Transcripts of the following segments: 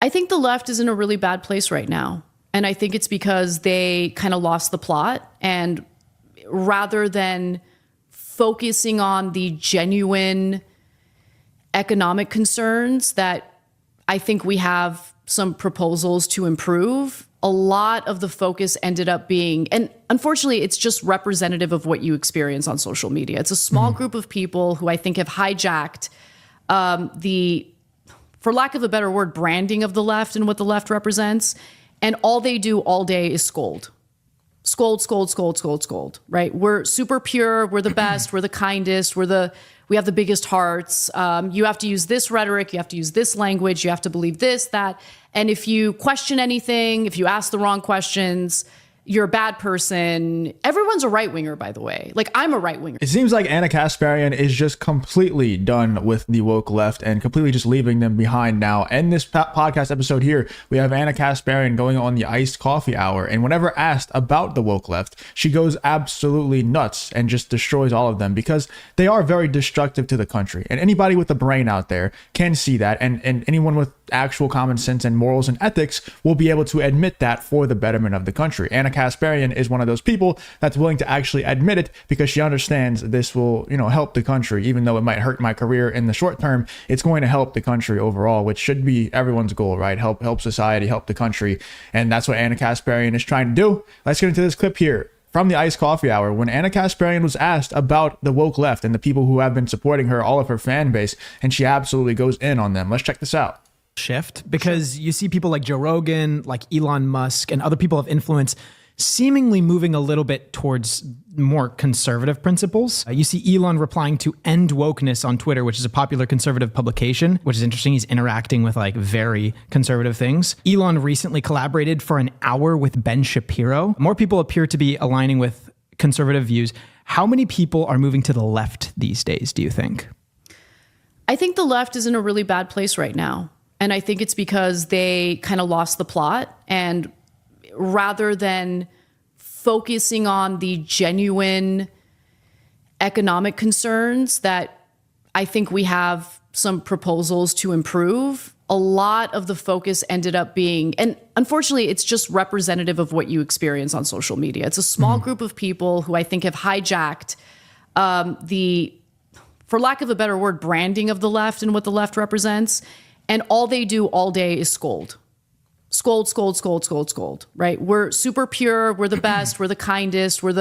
I think the left is in a really bad place right now. And I think it's because they kind of lost the plot. And rather than focusing on the genuine economic concerns that I think we have some proposals to improve, a lot of the focus ended up being, and unfortunately, it's just representative of what you experience on social media. It's a small group of people who I think have hijacked for lack of a better word, branding of the left and what the left represents. And all they do all day is scold. Scold, scold, scold, scold, scold, right? We're super pure. We're the best. We're the kindest. We have the biggest hearts. You have to use this rhetoric. You have to use this language. You have to believe this, that. And if you question anything, if you ask the wrong questions, you're a bad person. Everyone's a right-winger, by the way. Like, I'm a right-winger. It seems like Anna Kasparian is just completely done with the woke left and completely just leaving them behind now. And this podcast episode here, we have Anna Kasparian going on the iced coffee hour. And whenever asked about the woke left, she goes absolutely nuts and just destroys all of them because they are very destructive to the country. And anybody with a brain out there can see that. And anyone with actual common sense and morals and ethics will be able to admit that for the betterment of the country. Anna Kasparian is one of those people that's willing to actually admit it because she understands this will, help the country. Even though it might hurt my career in the short term, it's going to help the country overall, which should be everyone's goal, right? Help society, help the country. And that's what Anna Kasparian is trying to do. Let's get into this clip here from the iced coffee hour when Anna Kasparian was asked about the woke left and the people who have been supporting her, all of her fan base, and she absolutely goes in on them. Let's check this out. Shift because you see people like Joe Rogan, like Elon Musk, and other people of influence seemingly moving a little bit towards more conservative principles. You see Elon replying to End Wokeness on Twitter, which is a popular conservative publication, which is interesting. He's interacting with like very conservative things. Elon recently collaborated for an hour with Ben Shapiro. More people appear to be aligning with conservative views. How many people are moving to the left these days, do you think? I think the left is in a really bad place right now. And I think it's because they kind of lost the plot. And rather than focusing on the genuine economic concerns that I think we have some proposals to improve, a lot of the focus ended up being, and unfortunately, it's just representative of what you experience on social media. It's a small group of people who I think have hijacked for lack of a better word, branding of the left and what the left represents. And all they do all day is scold. Scold, scold, scold, scold, scold, right? We're super pure. We're the best. We're the kindest. We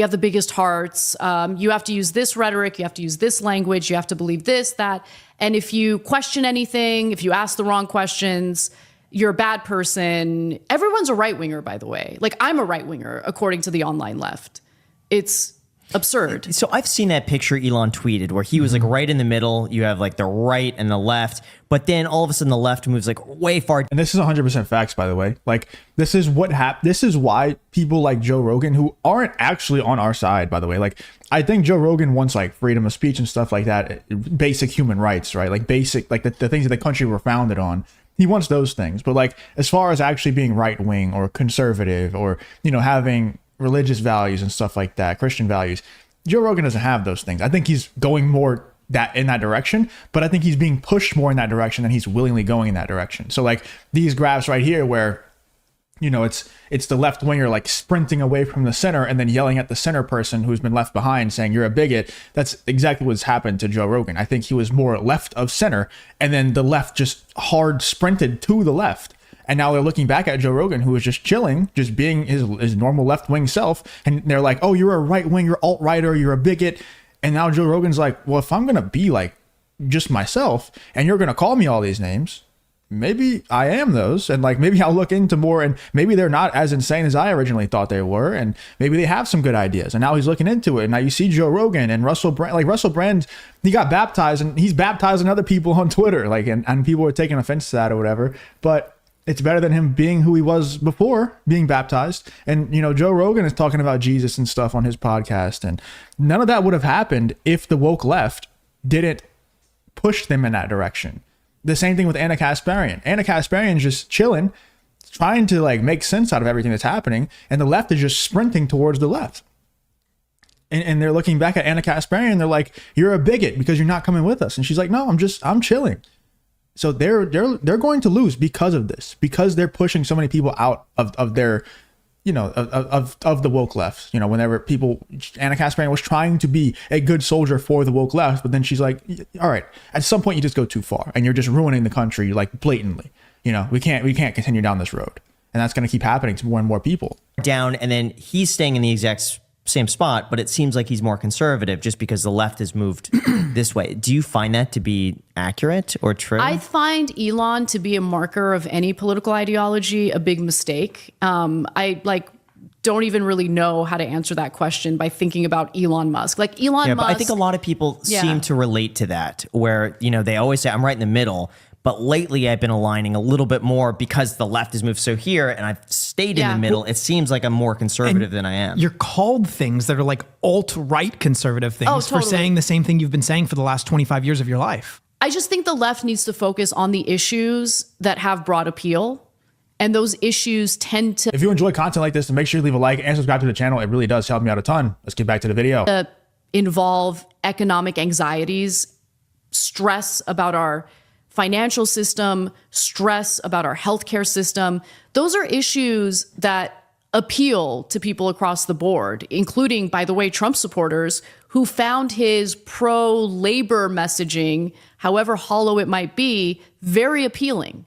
have the biggest hearts. You have to use this rhetoric. You have to use this language. You have to believe this, that. And if you question anything, if you ask the wrong questions, you're a bad person. Everyone's a right-winger, by the way. Like, I'm a right-winger, according to the online left. It's absurd. So I've seen that picture Elon tweeted where he was like right in the middle. You have like the right and the left, but then all of a sudden the left moves like way far. And this is 100% facts, by the way. Like, this is what happened. This is why people like Joe Rogan, who aren't actually on our side, by the way, like, I think Joe Rogan wants like freedom of speech and stuff like that, basic human rights, right? Like basic, like the things that the country were founded on. He wants those things. But like, as far as actually being right wing or conservative or, having religious values and stuff like that, Christian values, Joe Rogan doesn't have those things. I think he's going more in that direction, but I think he's being pushed more in that direction than he's willingly going in that direction. So like these graphs right here where, it's the left winger like sprinting away from the center and then yelling at the center person who's been left behind saying you're a bigot. That's exactly what's happened to Joe Rogan. I think he was more left of center and then the left just hard sprinted to the left. And now they're looking back at Joe Rogan, who was just chilling, just being his normal left-wing self. And they're like, oh, you're a right-wing, you're alt-righter, you're a bigot. And now Joe Rogan's like, well, if I'm going to be like just myself and you're going to call me all these names, maybe I am those. And like, maybe I'll look into more and maybe they're not as insane as I originally thought they were. And maybe they have some good ideas. And now he's looking into it. And now you see Joe Rogan and Russell Brand, he got baptized and he's baptizing other people on Twitter. Like, and people are taking offense to that or whatever. But it's better than him being who he was before being baptized. And, Joe Rogan is talking about Jesus and stuff on his podcast. And none of that would have happened if the woke left didn't push them in that direction. The same thing with Anna Kasparian. Anna Kasparian's just chilling, trying to like make sense out of everything that's happening. And the left is just sprinting towards the left. And they're looking back at Anna Kasparian. They're like, you're a bigot because you're not coming with us. And she's like, no, I'm chilling. So they're going to lose because of this, because they're pushing so many people out of their, of the woke left. Whenever Anna Kasparian was trying to be a good soldier for the woke left, but then she's like, all right, at some point you just go too far and you're just ruining the country like blatantly. We can't continue down this road. And that's going to keep happening to more and more people. Down, and then he's staying in the exact same spot, but it seems like he's more conservative just because the left has moved this way. Do you find that to be accurate or true? I find Elon to be a marker of any political ideology a big mistake. I don't even really know how to answer that question by thinking about Elon Musk. Like Elon Musk. But I think a lot of people seem to relate to that, where they always say I'm right in the middle. But lately, I've been aligning a little bit more because the left has moved so here, and I've stayed in the middle. It seems like I'm more conservative than I am. You're called things that are like alt-right conservative things for saying the same thing you've been saying for the last 25 years of your life. I just think the left needs to focus on the issues that have broad appeal. And those issues tend to... If you enjoy content like this, then make sure you leave a like and subscribe to the channel. It really does help me out a ton. Let's get back to the video. Involve economic anxieties, stress about our financial system, stress about our healthcare system. Those are issues that appeal to people across the board, including, by the way, Trump supporters who found his pro-labor messaging, however hollow it might be, very appealing.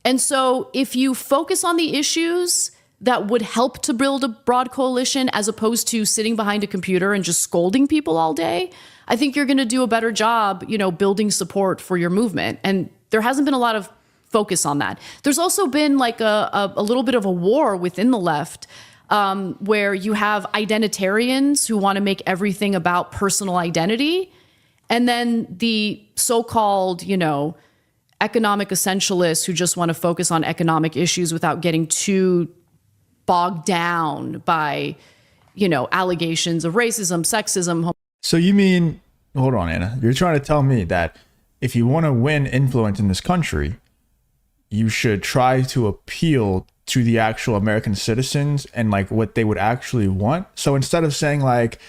And so if you focus on the issues that would help to build a broad coalition as opposed to sitting behind a computer and just scolding people all day, I think you're going to do a better job, building support for your movement. And there hasn't been a lot of focus on that. There's also been like a little bit of a war within the left where you have identitarians who want to make everything about personal identity. And then the so-called, economic essentialists who just want to focus on economic issues without getting too bogged down by, allegations of racism, sexism. So you mean, hold on, Anna, you're trying to tell me that if you want to win influence in this country, you should try to appeal to the actual American citizens and like what they would actually want. So instead of saying like,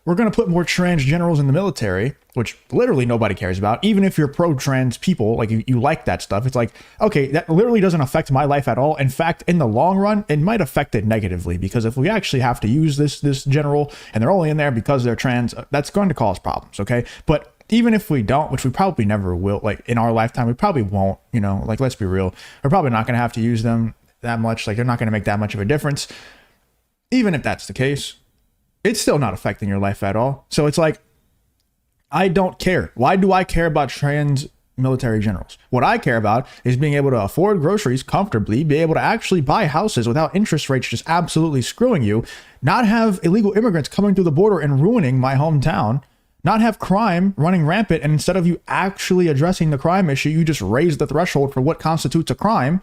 we're going to put more trans generals in the military, which literally nobody cares about, even if you're pro-trans people, like you like that stuff. It's like, okay, that literally doesn't affect my life at all. In fact, in the long run, it might affect it negatively, because if we actually have to use this general and they're only in there because they're trans, that's going to cause problems, okay? But even if we don't, which we probably never will, like in our lifetime, we probably won't, like let's be real. We're probably not going to have to use them that much. Like they're not going to make that much of a difference. Even if that's the case, it's still not affecting your life at all. So it's like, I don't care. Why do I care about trans military generals? What I care about is being able to afford groceries comfortably, be able to actually buy houses without interest rates just absolutely screwing you, not have illegal immigrants coming through the border and ruining my hometown, not have crime running rampant, and instead of you actually addressing the crime issue, you just raise the threshold for what constitutes a crime.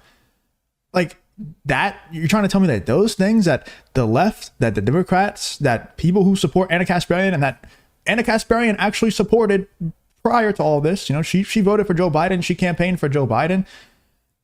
Like that, you're trying to tell me that those things, that the left, that the Democrats, that people who support Anna Kasparian, and that Anna Kasparian actually supported prior to all this, she voted for Joe Biden, she campaigned for Joe Biden.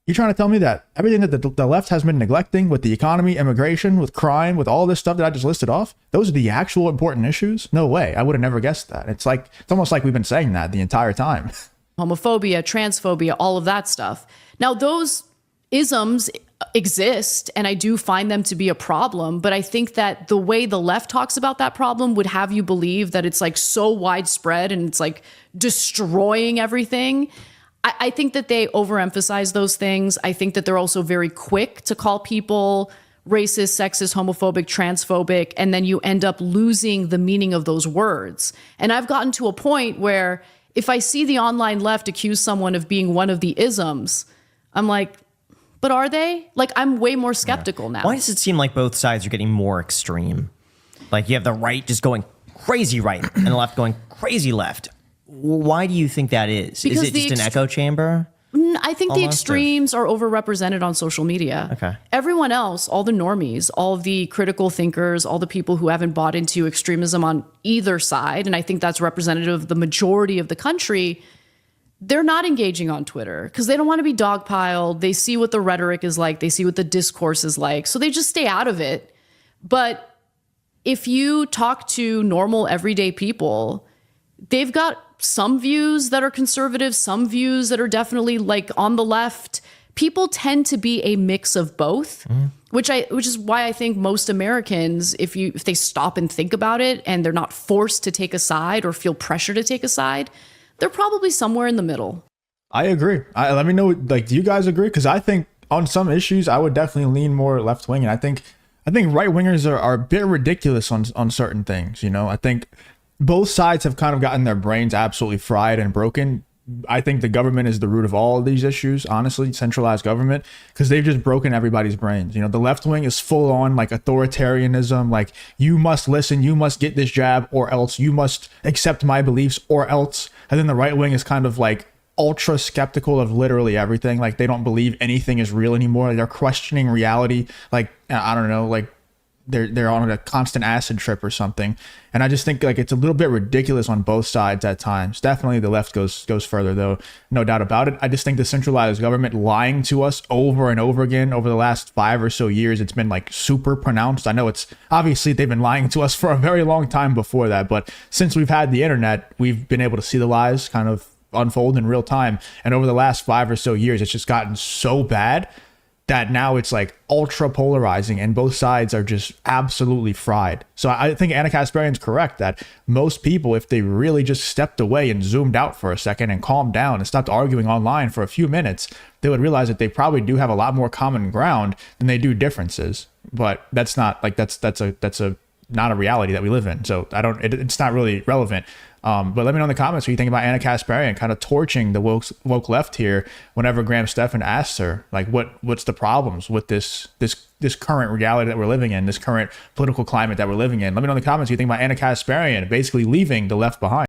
You're trying to tell me that everything that the left has been neglecting with the economy, immigration, with crime, with all this stuff that I just listed off, those are the actual important issues? No way. I would have never guessed that. It's almost like we've been saying that the entire time. Homophobia, transphobia, all of that stuff. Now, those isms exist, and I do find them to be a problem, but I think that the way the left talks about that problem would have you believe that it's like so widespread and it's like destroying everything. I think that they overemphasize those things. I think that they're also very quick to call people racist, sexist, homophobic, transphobic, and then you end up losing the meaning of those words. And I've gotten to a point where if I see the online left accuse someone of being one of the isms, I'm like, but are they? Like, I'm way more skeptical now. Why does it seem like both sides are getting more extreme? Like you have the right just going crazy right and the left going crazy left. Why do you think that is? Because is it just an echo chamber? I think the extremes are overrepresented on social media. Okay. Everyone else, all the normies, all of the critical thinkers, all the people who haven't bought into extremism on either side, and I think that's representative of the majority of the country, they're not engaging on Twitter because they don't want to be dogpiled. They see what the rhetoric is like. They see what the discourse is like. So they just stay out of it. But if you talk to normal, everyday people, they've got some views that are conservative, some views that are definitely like on the left. People tend to be a mix of both, which is why I think most Americans, if they stop and think about it and they're not forced to take a side or feel pressure to take a side, they're probably somewhere in the middle. I agree. Let me know, like, do you guys agree? Because I think on some issues, I would definitely lean more left wing, and I think right wingers are a bit ridiculous on certain things. You know, I think both sides have kind of gotten their brains absolutely fried and broken. I think the government is the root of all of these issues, honestly, centralized government, because they've just broken everybody's brains. You know, the left wing is full on like authoritarianism, like you must listen, you must get this jab or else, you must accept my beliefs or else. And then the right wing is kind of like ultra skeptical of literally everything. Like they don't believe anything is real anymore. They're questioning reality. Like, I don't know, like they're on a constant acid trip or something. And I just think like it's a little bit ridiculous on both sides at times. Definitely the left goes further though, no doubt about it. I just think the centralized government lying to us over and over again over the last 5 or so years, it's been like super pronounced. I know it's obviously they've been lying to us for a very long time before that, but since we've had the internet, we've been able to see the lies kind of unfold in real time. And over the last 5 or so years, it's just gotten so bad that now it's like ultra polarizing and both sides are just absolutely fried. So I think Anna Kasparian's correct that most people, if they really just stepped away and zoomed out for a second and calmed down and stopped arguing online for a few minutes, they would realize that they probably do have a lot more common ground than they do differences. But that's not like that's a not a reality that we live in. So it's not really relevant. But let me know in the comments what you think about Anna Kasparian kind of torching the woke left here whenever Graham Stephan asks her, like, what's the problems with this current reality that we're living in, this current political climate that we're living in. Let me know in the comments what you think about Anna Kasparian basically leaving the left behind.